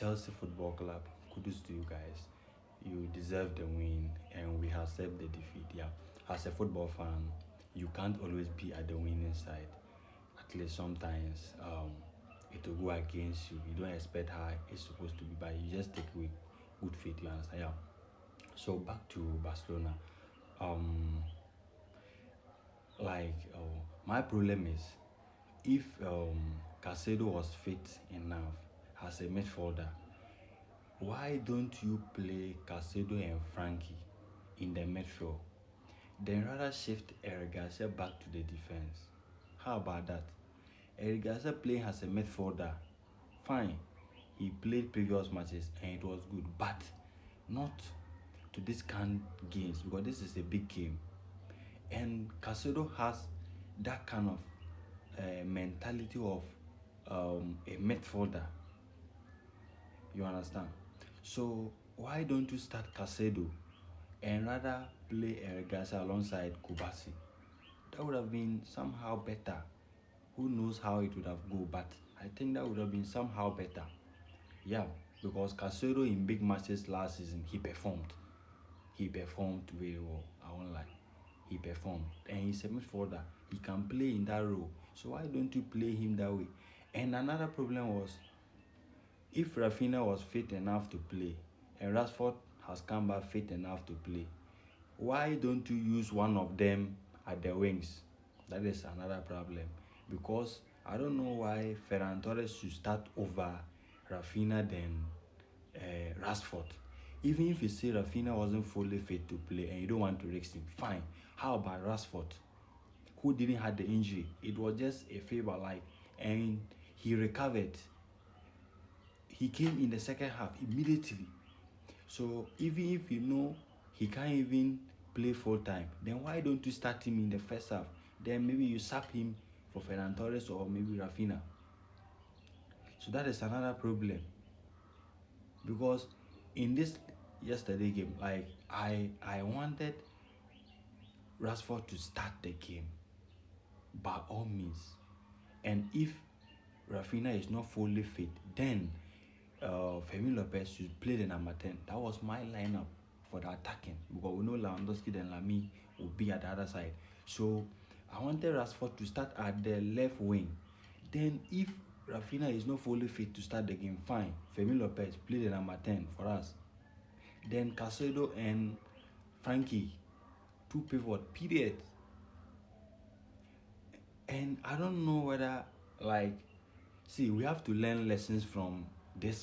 Chelsea Football Club, kudos to you guys. You deserve the win, and we accept the defeat. Yeah, as a football fan, you can't always be at the winning side. At least sometimes it will go against you. You don't expect how it's supposed to be, but you just take with good faith. You understand? Yeah. So back to Barcelona. Um, my problem is if Casado was fit enough as a midfielder, why don't you play Casado and Frankie in the midfield? Then rather shift Eric Garcia back to the defense. How about that? Eric Garcia playing as a midfielder, fine. He played previous matches and it was good, but not to this kind of games because this is a big game. And Casado has that kind of mentality of a midfielder. You understand? So why don't you start Casado and rather play Eric Garcia alongside Kubasi? That would have been somehow better. Who knows how it would have gone, but I think that would have been somehow better. Yeah, because Casado in big matches last season, he performed. He performed very well. I won't lie. He performed. And he's a midfielder. He can play in that role. So why don't you play him that way? And another problem was, if Rafinha was fit enough to play, and Rashford has come back fit enough to play, why don't you use one of them at the wings? That is another problem. Because I don't know why Ferran Torres should start over Rafinha than Rashford. Even if you say Rafinha wasn't fully fit to play and you don't want to risk him, fine. How about Rashford, who didn't have the injury? It was just a favor, and he recovered. He came in the second half immediately. So even if you know he can't even play full time, then why don't you start him in the first half? Then maybe you sap him for Ferran Torres or maybe Rafinha. So that is another problem. Because in this yesterday game, I wanted Rashford to start the game by all means. And if Rafinha is not fully fit, then Fermin Lopez should play the number 10. That was my lineup for the attacking, because we know Lewandowski and Lamy will be at the other side. So I wanted Rashford to start at the left wing. Then if Rafinha is not fully fit to start the game, fine. Fermin Lopez play the number 10 for us. Then Casado and Frankie, two pivot, period. And I don't know whether, see, we have to learn lessons from this